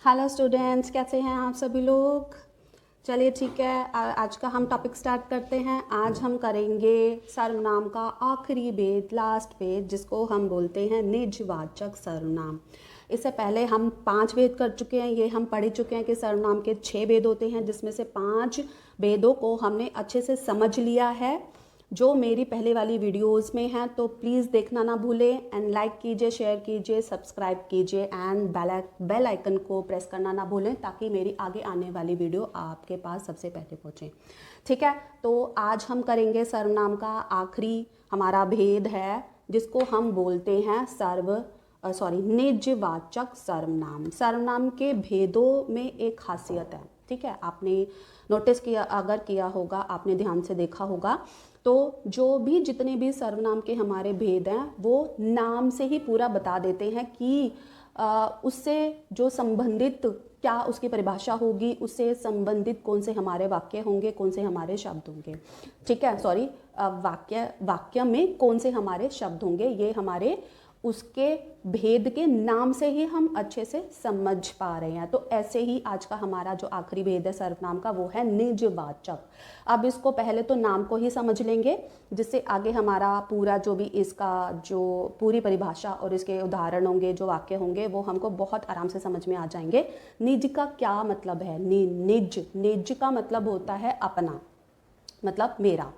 Hello students, कैसे हैं आप सभी लोग। चलिए ठीक है, आज का हम टॉपिक स्टार्ट करते हैं। आज हम करेंगे सर्वनाम का आखिरी भेद, लास्ट भेद, जिसको हम बोलते हैं निजवाचक सर्वनाम। इससे पहले हम 5 भेद कर चुके हैं। ये हम पढ़ चुके हैं कि सर्वनाम के 6 भेद होते हैं, जिसमें से 5 भेदों को हमने अच्छे से समझ लिया है। जो मेरी पहले वाली वीडियोस में हैं तो प्लीज़ देखना ना भूलें एंड लाइक कीजिए, शेयर कीजिए, सब्सक्राइब कीजिए एंड बेल आइकन को प्रेस करना ना भूलें, ताकि मेरी आगे आने वाली वीडियो आपके पास सबसे पहले पहुंचे। ठीक है, तो आज हम करेंगे सर्वनाम का आखिरी हमारा भेद है, जिसको हम बोलते हैं निजवाचक सर्वनाम। सर्वनाम के भेदों में एक खासियत है, ठीक है। आपने नोटिस किया, अगर किया होगा, आपने ध्यान से देखा होगा, तो जितने भी सर्वनाम के हमारे भेद हैं वो नाम से ही पूरा बता देते हैं कि उससे जो संबंधित क्या उसकी परिभाषा होगी, उससे संबंधित कौन से हमारे वाक्य होंगे, कौन से हमारे शब्द होंगे। ठीक है, सॉरी, वाक्य में कौन से हमारे शब्द होंगे, ये हमारे उसके भेद के नाम से ही हम अच्छे से समझ पा रहे हैं। तो ऐसे ही आज का हमारा जो आखिरी भेद है सर्वनाम का, वो है निजवाचक। अब इसको पहले तो नाम को ही समझ लेंगे, जिससे आगे हमारा पूरा जो भी इसका जो पूरी परिभाषा और इसके उदाहरण होंगे, जो वाक्य होंगे, वो हमको बहुत आराम से समझ में आ जाएंगे। निज का क्या मतलब है? निज का मतलब होता है अपना, मतलब मेरा।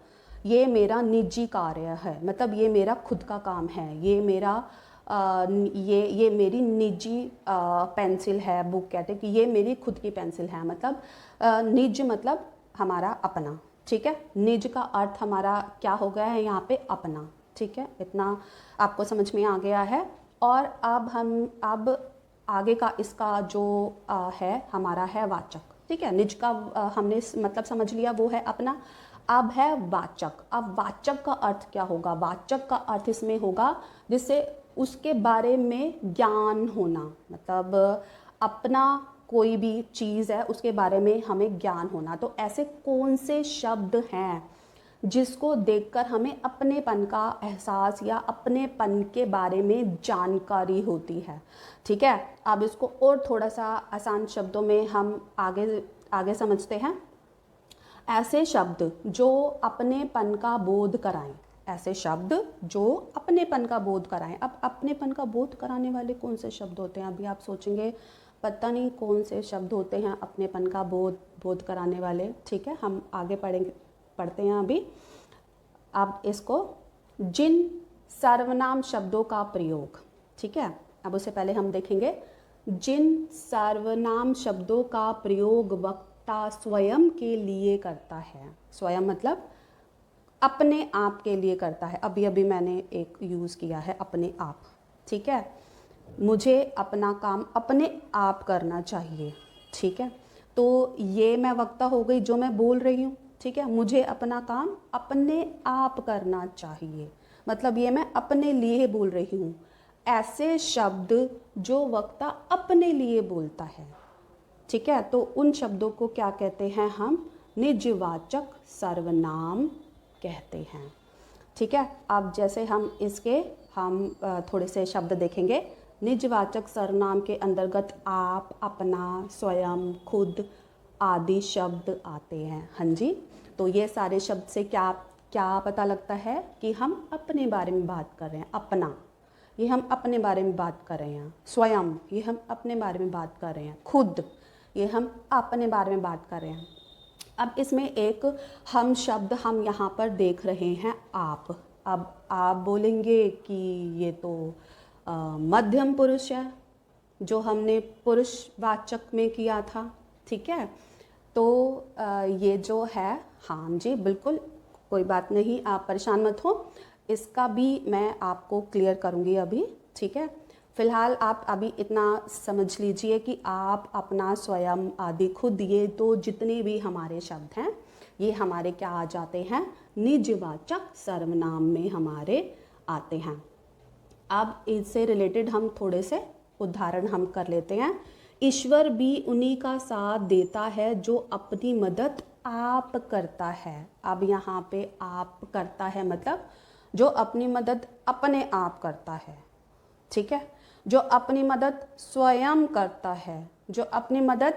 ये मेरा निजी कार्य है, मतलब ये मेरा खुद का काम है। ये मेरा ये मेरी निजी पेंसिल है, बुक कहते हैं कि ये मेरी खुद की पेंसिल है। मतलब निज मतलब हमारा अपना। ठीक है, निज का अर्थ हमारा क्या हो गया है यहाँ पे? अपना। ठीक है, इतना आपको समझ में आ गया है। और अब आगे का इसका जो है हमारा है वाचक। ठीक है, निज का हमने मतलब समझ लिया, वो है अपना। अब है वाचक। अब वाचक का अर्थ क्या होगा? वाचक का अर्थ इसमें होगा जिससे उसके बारे में ज्ञान होना, मतलब अपना कोई भी चीज़ है उसके बारे में हमें ज्ञान होना। तो ऐसे कौन से शब्द हैं जिसको देखकर हमें अपनेपन का एहसास या अपनेपन के बारे में जानकारी होती है। ठीक है, अब इसको और थोड़ा सा आसान शब्दों में हम आगे समझते हैं। ऐसे शब्द जो अपनेपन का बोध कराएं, ऐसे शब्द जो अपनेपन का बोध कराएं। अब अपनेपन का बोध कराने वाले कौन से शब्द होते हैं? अभी आप सोचेंगे पता नहीं कौन से शब्द होते हैं अपनेपन का बोध कराने वाले। ठीक है, हम आगे पढ़ते हैं अभी। अब इसको जिन सर्वनाम शब्दों का प्रयोग, ठीक है, अब उससे पहले हम देखेंगे जिन सर्वनाम शब्दों का प्रयोग वक्ता स्वयं के लिए करता है। स्वयं मतलब अपने आप के लिए करता है। अभी अभी मैंने एक यूज़ किया है, अपने आप। ठीक है, मुझे अपना काम अपने आप करना चाहिए। ठीक है, तो ये मैं वक्ता हो गई जो मैं बोल रही हूँ। ठीक है, मुझे अपना काम अपने आप करना चाहिए, मतलब ये मैं अपने लिए बोल रही हूँ। ऐसे शब्द जो वक्ता अपने लिए बोलता है, ठीक है, तो उन शब्दों को क्या कहते हैं? हम निजवाचक सर्वनाम कहते हैं। ठीक है, अब जैसे हम थोड़े से शब्द देखेंगे। निजवाचक सर्वनाम के अंतर्गत आप, अपना, स्वयं, खुद आदि शब्द आते हैं। हाँ जी, तो ये सारे शब्द से क्या क्या पता लगता है कि हम अपने बारे में बात कर रहे हैं। अपना, ये हम अपने बारे में बात कर रहे हैं। स्वयं, ये हम अपने बारे में बात कर रहे हैं। खुद, ये हम अपने बारे में बात कर रहे हैं। अब इसमें एक हम शब्द हम यहाँ पर देख रहे हैं, आप। अब आप बोलेंगे कि ये तो मध्यम पुरुष है, जो हमने पुरुषवाचक में किया था। ठीक है, तो ये जो है, हाँ जी बिल्कुल, कोई बात नहीं, आप परेशान मत हो, इसका भी मैं आपको क्लियर करूँगी अभी। ठीक है, फिलहाल आप अभी इतना समझ लीजिए कि आप, अपना, स्वयं आदि, खुद, ये तो जितने भी हमारे शब्द हैं ये हमारे क्या आ जाते हैं? निजवाचक सर्वनाम में हमारे आते हैं। अब इससे रिलेटेड हम थोड़े से उदाहरण हम कर लेते हैं। ईश्वर भी उन्हीं का साथ देता है जो अपनी मदद आप करता है। अब यहाँ पे आप करता है मतलब जो अपनी मदद अपने आप करता है। ठीक है, जो अपनी मदद स्वयं करता है, जो अपनी मदद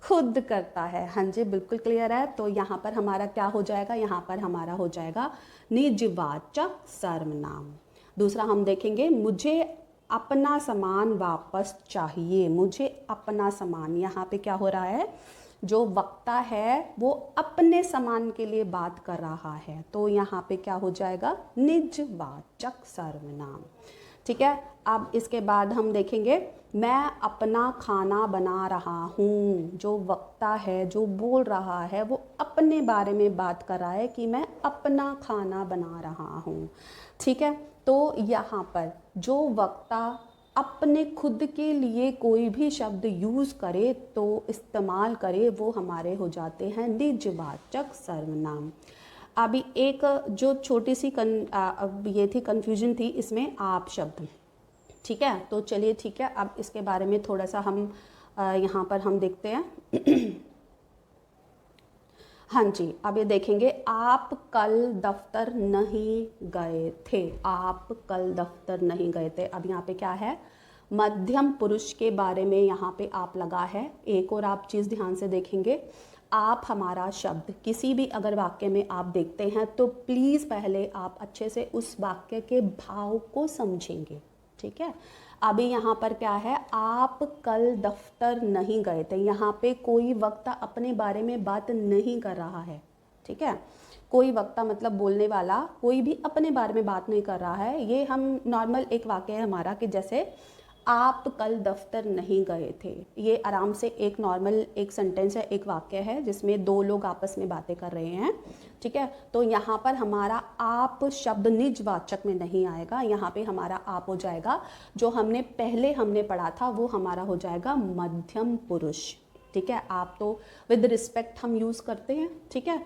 खुद करता है। हाँ जी, बिल्कुल क्लियर है। तो यहाँ पर हमारा क्या हो जाएगा, यहाँ पर हमारा हो जाएगा निजवाचक सर्वनाम। दूसरा हम देखेंगे, मुझे अपना सामान वापस चाहिए। मुझे अपना सामान, यहाँ पे क्या हो रहा है, जो वक्ता है वो अपने सामान के लिए बात कर रहा है, तो यहाँ पे क्या हो जाएगा, निजवाचक सर्वनाम। ठीक है। अब इसके बाद हम देखेंगे, मैं अपना खाना बना रहा हूँ। जो वक्ता है, जो बोल रहा है, वो अपने बारे में बात कर रहा है कि मैं अपना खाना बना रहा हूँ। ठीक है। तो यहाँ पर जो वक्ता अपने खुद के लिए कोई भी शब्द यूज़ करे, तो इस्तेमाल करे, वो हमारे हो जाते हैं निजवाचक सर्वनाम। अभी एक जो छोटी सी ये थी, कन्फ्यूजन थी इसमें, आप शब्द। ठीक है। तो चलिए ठीक है, अब इसके बारे में थोड़ा सा हम यहाँ पर हम देखते हैं। हाँ जी, अब ये देखेंगे, आप कल दफ्तर नहीं गए थे। आप कल दफ्तर नहीं गए थे। अब यहाँ पे क्या है, मध्यम पुरुष के बारे में यहाँ पे आप लगा है। एक और आप चीज़ ध्यान से देखेंगे, आप हमारा शब्द किसी भी अगर वाक्य में आप देखते हैं तो प्लीज़ पहले आप अच्छे से उस वाक्य के भाव को समझेंगे। ठीक है। अभी यहाँ पर क्या है, आप कल दफ्तर नहीं गए थे। यहाँ पे कोई वक्ता अपने बारे में बात नहीं कर रहा है। ठीक है। कोई वक्ता मतलब बोलने वाला कोई भी अपने बारे में बात नहीं कर रहा है। ये हम नॉर्मल एक वाक्य है हमारा कि जैसे आप कल दफ्तर नहीं गए थे। ये आराम से एक नॉर्मल एक सेंटेंस है, एक वाक्य है जिसमें दो लोग आपस में बातें कर रहे हैं। ठीक है। तो यहाँ पर हमारा आप शब्द निजवाचक में नहीं आएगा। यहाँ पे हमारा आप हो जाएगा, जो हमने पहले पढ़ा था वो हमारा हो जाएगा मध्यम पुरुष। ठीक है। आप तो विद रिस्पेक्ट हम यूज़ करते हैं। ठीक है।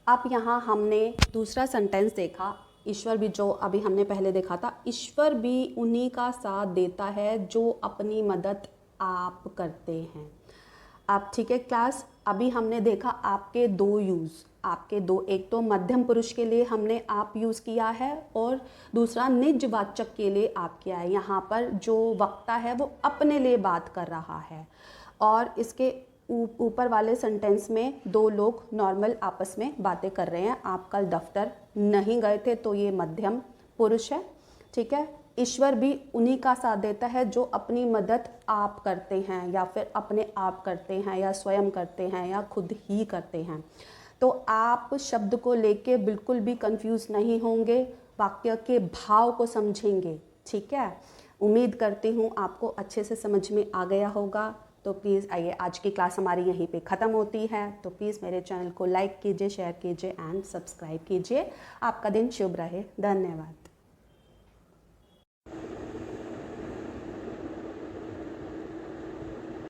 अब यहाँ हमने दूसरा सेंटेंस देखा, ईश्वर भी, जो अभी हमने पहले देखा था, ईश्वर भी उन्हीं का साथ देता है जो अपनी मदद आप करते हैं। आप ठीक है क्लास। अभी हमने देखा आपके दो यूज़, आपके दो, एक तो मध्यम पुरुष के लिए हमने आप यूज़ किया है और दूसरा निजवाचक के लिए आप किया है। यहाँ पर जो वक्ता है वो अपने लिए बात कर रहा है और इसके ऊपर वाले सेंटेंस में दो लोग नॉर्मल आपस में बातें कर रहे हैं। आप कल दफ्तर नहीं गए थे, तो ये मध्यम पुरुष है। ठीक है। ईश्वर भी उन्हीं का साथ देता है जो अपनी मदद आप करते हैं, या फिर अपने आप करते हैं, या स्वयं करते हैं, या खुद ही करते हैं। तो आप शब्द को लेके बिल्कुल भी कंफ्यूज नहीं होंगे, वाक्य के भाव को समझेंगे। ठीक है। उम्मीद करती हूँ आपको अच्छे से समझ में आ गया होगा। तो प्लीज़ आइए, आज की क्लास हमारी यहीं पे ख़त्म होती है। तो प्लीज़ मेरे चैनल को लाइक कीजिए, शेयर कीजिए एंड सब्सक्राइब कीजिए। आपका दिन शुभ रहे। धन्यवाद।